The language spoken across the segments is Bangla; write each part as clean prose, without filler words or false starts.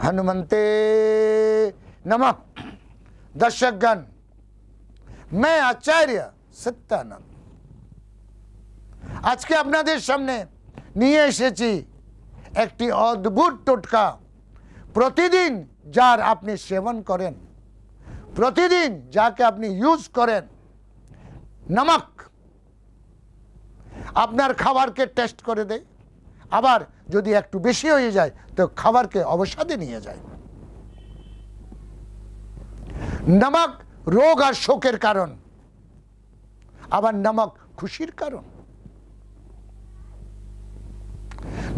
हनुमंते नमः। दर्शकगण, मैं आचार्य सत्यानंद আজকে আপনাদের সামনে নিয়ে এসেছি একটি অদ্ভুত টোটকা। প্রতিদিন যার আপনি সেবন করেন, প্রতিদিন যাকে আপনি ইউজ করেন, নমক আপনার খাবারকে টেস্ট করে দেয়, আবার যদি একটু বেশি হয়ে যায় তো খাবারকে অবসাদে নিয়ে যায়। নমক রোগ আর শোকের কারণ, আবার নমক খুশির কারণ।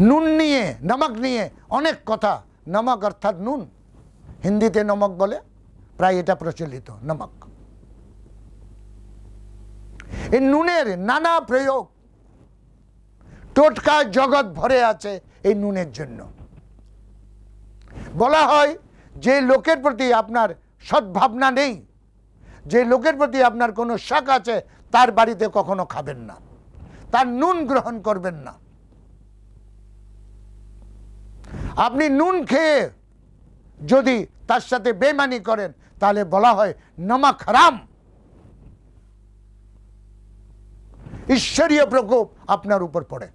নুন নিয়ে, নমক নিয়ে অনেক কথা। নমক অর্থাৎ নুন, হিন্দিতে নমক বলে, প্রায় এটা প্রচলিত নমক। এই নুনের নানা প্রয়োগ, টোটকা জগৎ ভরে আছে এই নুনের জন্য। বলা হয় যে লোকের প্রতি আপনার সদ্ভাবনা নেই, যে লোকের প্রতি আপনার কোনো শক আছে, তার বাড়িতে কখনো খাবেন না, তার নুন গ্রহণ করবেন না। আপনি নুন খেয়ে যদি তার সাথে বেঈমানি করেন তাহলে বলা হয় নমক হারাম। ঈশ্বরীয় প্রকোপ আপনার উপর পড়ে,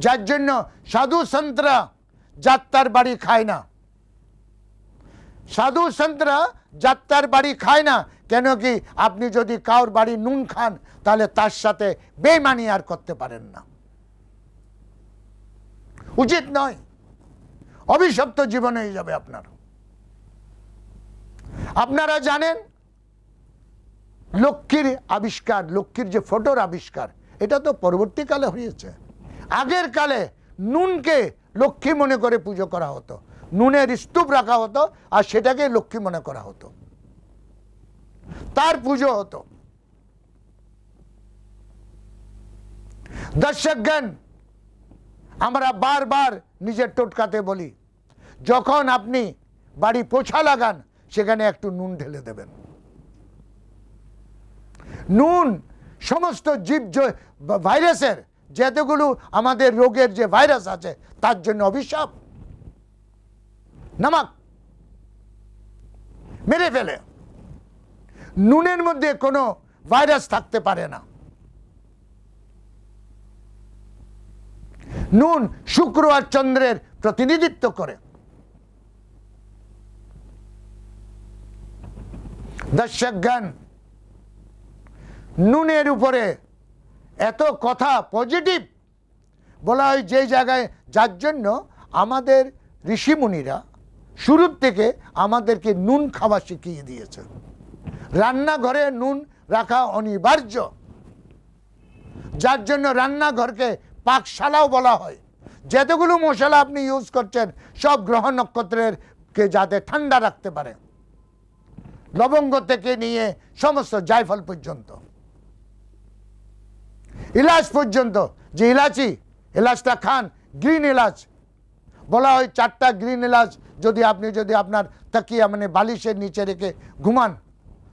যার জন্য সাধু সন্তরা যাত্রার বাড়ি খায় না। সাধু সন্তরা যাত্রার বাড়ি খায় না কেন কি আপনি যদি কারোর বাড়ি নুন খান তাহলে তার সাথে বেঈমানি আর করতে পারেন না, উচিত নয়। অভিশপ্ত জীবন হয়ে যাবে আপনার। আপনারা জানেন লক্ষ্মীর আবিষ্কার, লক্ষ্মীর যে ফটোর আবিষ্কার, এটা তো পরবর্তীকালে হয়েছে। আগের কালে নুনকে লক্ষ্মী মনে করে পুজো করা হতো, নুনের স্তূপ রাখা হতো আর সেটাকে লক্ষ্মী মনে করা হতো, তার পুজো হতো। দর্শকগণ, আমরা বারবার নিজের টোটকাতে বলি, যখন আপনি বাড়ি পোছা লাগান সেখানে একটু নুন ঢেলে দেবেন। নুন সমস্ত জীব ভাইরাসের, যতগুলো আমাদের রোগের যে ভাইরাস আছে তার জন্য অভিশাপ। নমক মেরে ফেলে। নুনের মধ্যে কোনো ভাইরাস থাকতে পারে না। নুন শুক্র আর চন্দ্রের প্রতিনিধিত্ব করে। দর্শকগণ, নুনের উপরে এত কথা পজিটিভ বলা হয় যে জায়গায়, যার জন্য আমাদের ঋষিমুনিরা শুরুর থেকে আমাদেরকে নুন খাওয়া শিখিয়ে দিয়েছে। রান্নাঘরে নুন রাখা অনিবার্য, যার জন্য রান্নাঘরকে পাকশালাও বলা হয়। যতগুলো মশলা আপনি ইউজ করছেন সব গ্রহ নক্ষত্রের কে যাতে ঠান্ডা রাখতে পারে, লবঙ্গ থেকে নিয়ে সমস্ত জায়ফল পর্যন্ত, ইলাচ পর্যন্ত। যে এলাচটা খান, গ্রিন এলাচ বলা হয়, 4টা গ্রিন এলাচ যদি আপনার তাকিয়া মানে বালিশের নিচে রেখে ঘুমান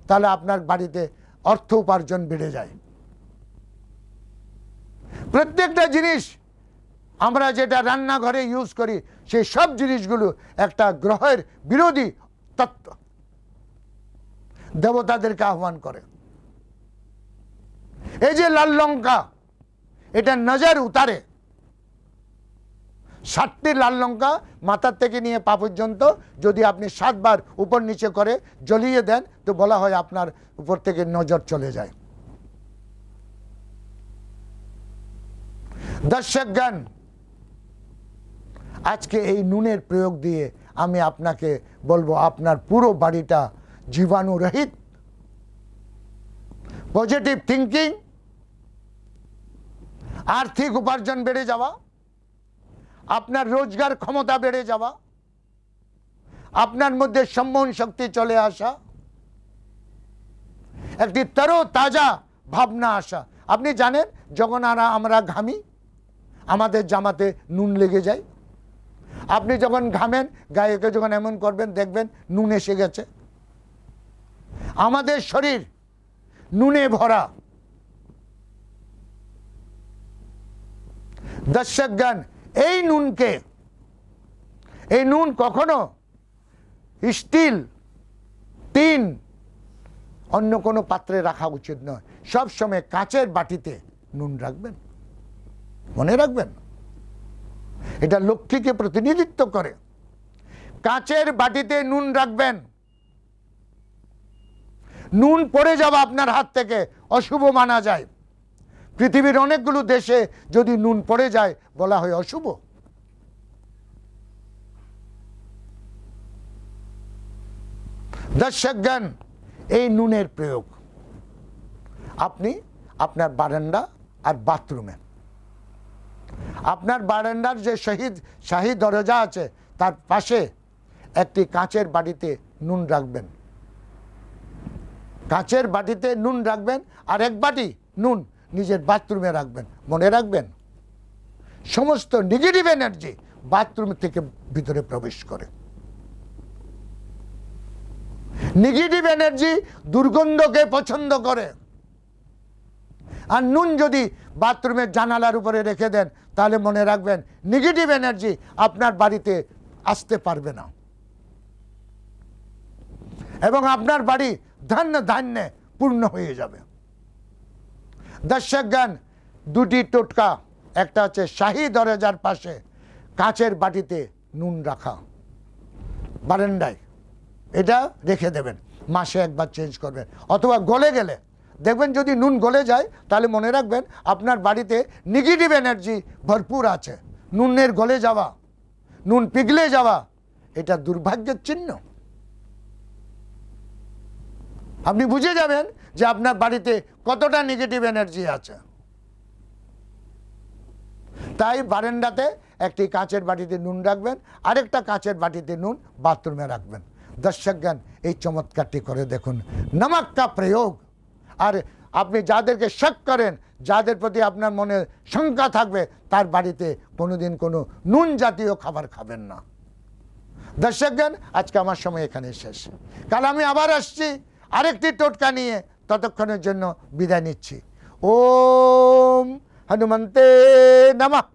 তাহলে আপনার বাড়িতে অর্থ উপার্জন বেড়ে যায়। প্রত্যেকটা জিনিস আমরা যেটা রান্নাঘরে ইউজ করি সেই সব জিনিসগুলো একটা গ্রহের বিরোধী তত্ত্ব, দেবতাদেরকে আহ্বান করে। এই যে লাল লঙ্কা, এটা নজর উতারে। 7টি লাল লঙ্কা মাথার থেকে নিয়ে পা পর্যন্ত যদি আপনি 7 বার উপর নিচে করে জ্বলিয়ে দেন তো বলা হয় আপনার উপর থেকে নজর চলে যায়। দর্শকগণ, আজকে এই নুনের প্রয়োগ দিয়ে আমি আপনাকে বলবো আপনার পুরো বাড়িটা জীবাণু রহিত। পজিটিভ থিঙ্কিং, আর্থিক উপার্জন বেড়ে যাওয়া, আপনার রোজগার ক্ষমতা বেড়ে যাওয়া, আপনার মধ্যে সম্মোহন শক্তি চলে আসা, একটি তরতাজা ভাবনা আসা। আপনি জানেন যখন আমরা ঘামি আমাদের জামাতে নুন লেগে যায়, আপনি যখন ঘামেন গায়েকে যখন এমন করবেন দেখবেন নুন এসে গেছে। আমাদের শরীর নুনে ভরা। দর্শকগণ, এই নুনকে, এই নুন কখনো স্টিল, টিন, অন্য কোনো পাত্রে রাখা উচিত নয়। সব সময় কাচের বাটিতে নুন রাখবেন, মনে রাখবেন। এটা লক্ষ্মীকে প্রতিনিধিত্ব করে। কাচের বাটিতে নুন রাখবেন। নুন পড়ে যাওয়া আপনার হাত থেকে অশুভ মানা যায়। পৃথিবীর অনেকগুলো দেশে যদি নুন পড়ে যায় বলা হয় অশুভ। দর্শকগণ, এই নুনের প্রয়োগ আপনি আপনার বারান্দা আর বাথরুমে, আপনার বারান্দার যে শাহী দরজা আছে তার পাশে একটি কাচের বাটিতে নুন রাখবেন। কাচের বাটিতে নুন রাখবেন আর এক বাটি নুন নিজের বাথরুমে রাখবেন। মনে রাখবেন, সমস্ত নেগেটিভ এনার্জি বাথরুম থেকে ভিতরে প্রবেশ করে। নেগেটিভ এনার্জি দুর্গন্ধকে পছন্দ করে। আর নুন যদি বাথরুমের জানালার উপরে রেখে দেন তাহলে মনে রাখবেন নেগেটিভ এনার্জি আপনার বাড়িতে আসতে পারবে না এবং আপনার বাড়ি ধান্যে পূর্ণ হয়ে যাবে। দর্শকগণ, দুটি টোটকা, একটা হচ্ছে শাহী দরজার পাশে কাচের বাটিতে নুন রাখা বারান্দায়, এটা রেখে দেবেন, মাসে একবার চেঞ্জ করবেন। অথবা গলে গেলে দেখবেন যদি নুন গলে যায় তাহলে মনে রাখবেন আপনার বাড়িতে নেগেটিভ এনার্জি ভরপুর আছে। নুনের গলে যাওয়া, নুন পিঘলে যাওয়া, এটা দুর্ভাগ্যের চিহ্ন। আপনি বুঝে যাবেন যে আপনার বাড়িতে কতটা নেগেটিভ এনার্জি আছে। তাই বারান্দাতে একটি কাচের বাটিতে নুন রাখবেন, আরেকটা কাচের বাটিতে নুন বাথরুমে রাখবেন। দর্শকগণ, এই চমৎকারটি করে দেখুন, নমক কা প্রয়োগ। আর আপনি যাদেরকে শক করেন, যাদের প্রতি আপনার মনে শঙ্কা থাকবে, তার বাড়িতে কোনোদিন কোনো নুন জাতীয় খাবার খাবেন না। দর্শকগণ, আজকে আমার সময় এখানে শেষ। কাল আমি আবার আসছি আরেকটি টোটকা নিয়ে। ততক্ষণের জন্য বিদায় নিচ্ছি। ওম হনুমন্তে নমঃ।